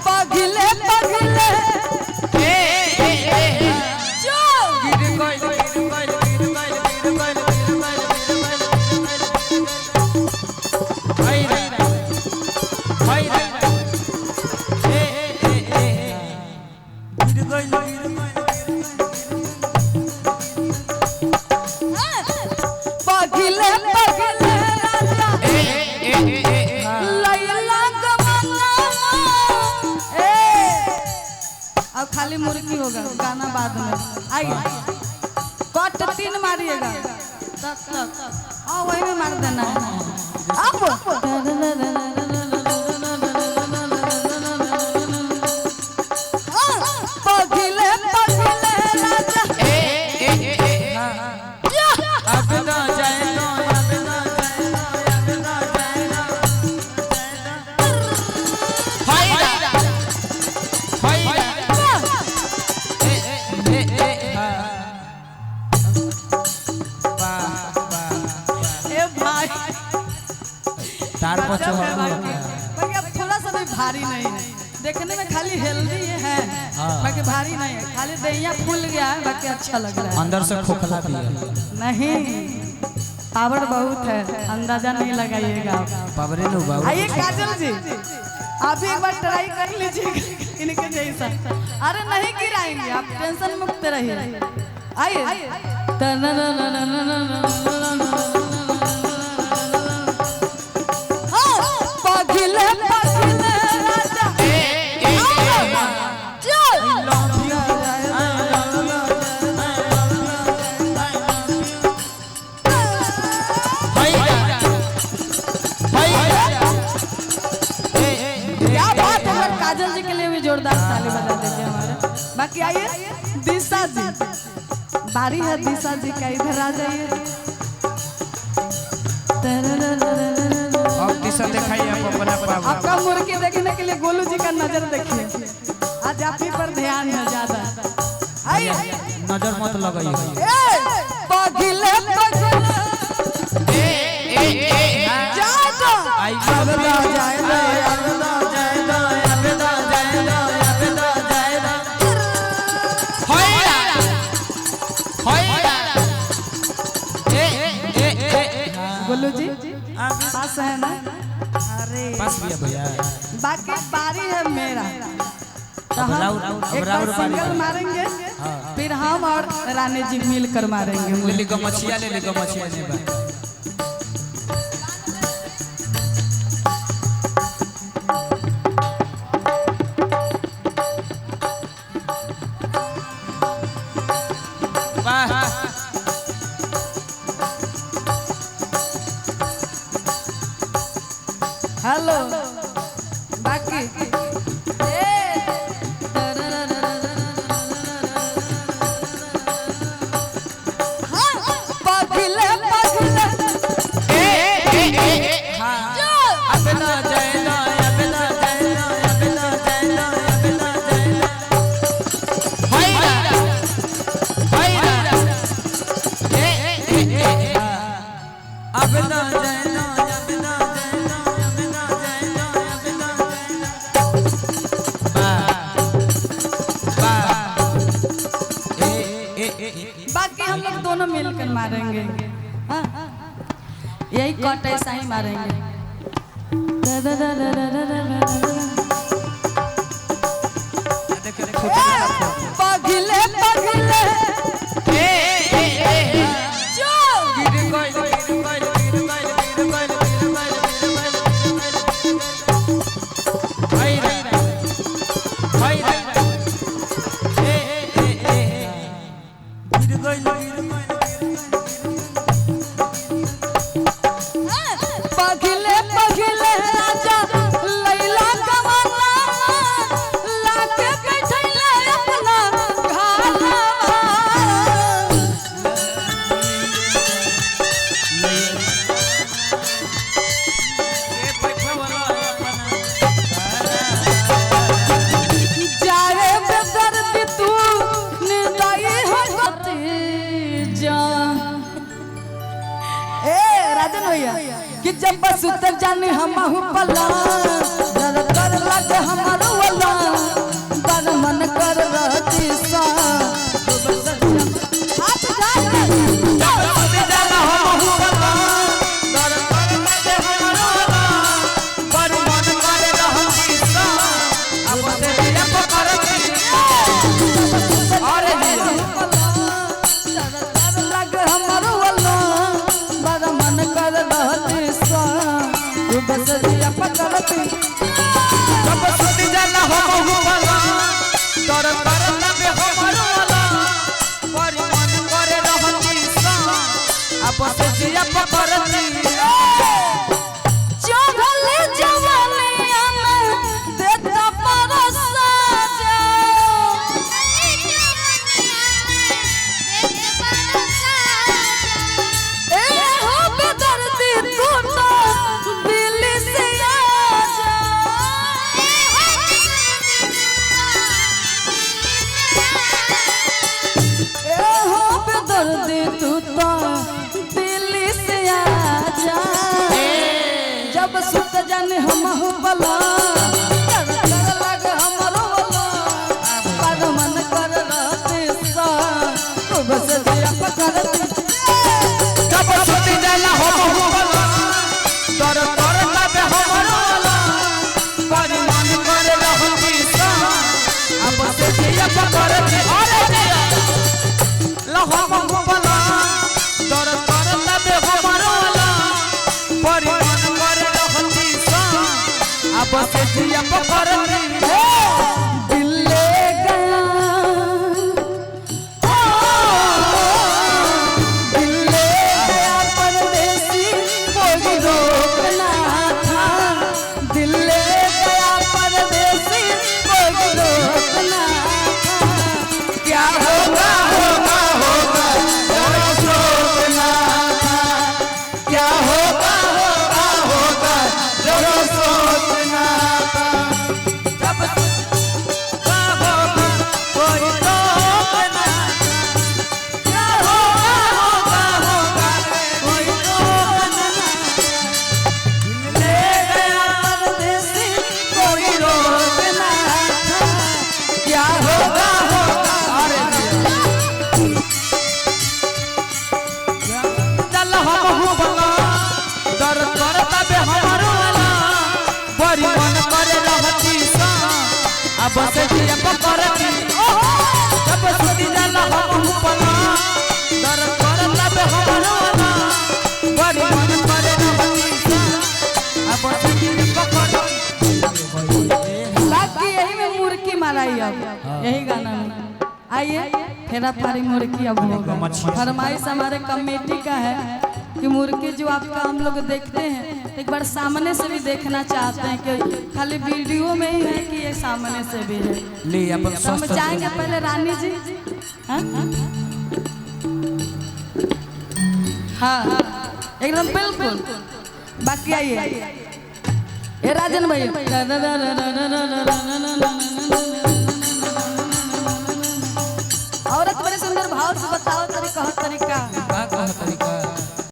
पगले पगले खाली मुर्गी होगा गाना बाद में आइए कट 3 मारिएगा हाँ वही में मार देना है अब पगले पगले राजा अब ना जाए थोड़ा सा भी भारी नहीं है देखने में खाली हेल्दी है बाकी भारी नहीं है खाली दहिया फूल गया है बाकी अच्छा लग रहा है अंदर से खोखला भी है नहीं पावर बहुत है अंदाजा नहीं लगाइएगा आइए काजल जी आप भी एक बार ट्राई कर लीजिएगा इनके जैसा अरे नहीं गिराएंगे आप टेंशन मुक्त रहिए आइए पगले पगले राजा क्या बात है काजल जी के लिए भी जोरदार ताली बजा दीजिए हमारे बाकी आइए दिशा जी बारी है दिशा जी का इधर आ जाइए आपका मुर्गी देखने के लिए गोलू जी का नजर देखिए आज आप ही पर ध्यान है ज्यादा आइए नजर मत लगाइए पगले गोलू जी पास है ना अरे पास भी है भैया बाकी बारी है मेरा तो हम एक बार सिंगल मारेंगे फिर हम और रानी जी मिलकर मारेंगे ले ली गमछिया ले ली गमछिया जी हेलो बाकी पगले पगले अब ना जाए ना अब ना जाए ना अब ना जाए ना अब ना जाए ना अब ना जाए ना बाकी हम लोग दोनों मिलकर मारेंगे यही कट ऐसा ही मारेंगे पगले पगले पगले पगले राजा लैला कमला लाके बैठले अपना घाला जाए बेदर्द तू निर्दयी हो गती जा राजन भैया कि जब बस उतर जानी हम पला जरा कर लग जिया पकड़ दी अरे जिया लहो मंगला दर कर तबे हमारो वाला परी मन करे रहती सा अब से जिया पकड़ दी दिल ले गया दिल ले गया परदेसी कोई रोकना था दिल ले गया परदेसी कोई रोकना था क्या होगा होगा होगा जरा सोचना था क्या होगा होगा होगा जरा सोचना था जब का होगा कोई रोकना क्या होगा होगा होगा कोई रोकना ले गया परदेसी कोई रोकना था क्या होगा होगा अरे चल हम बला दर कर तबे हमारो वाला बड़ी मन करे रहती सा अब से जिया पकड़ दी जब सुती जल हम बला दर कर तबे हमारो वाला बड़ी मन करे रहती सा अब से जिया पकड़ दी बाकी यही में मुर्की माराई अब यही गाना में आइए फेरा फारी मुर्की अब होगा फरमाइश हमारे कमेटी का है कि मुर्गी जो आपका हम लोग देखते हैं एक बार सामने से भी देखना चाहते हैं कि खाली वीडियो में ही है कि ये सामने से भी है ले अपन तो हम जाएंगे पहले रानी जी हाँ हाँ एकदम बिल्कुल बाकी आइए ये राजन भाई औरत बड़े सुंदर भाव से बताओ तरीका का कहत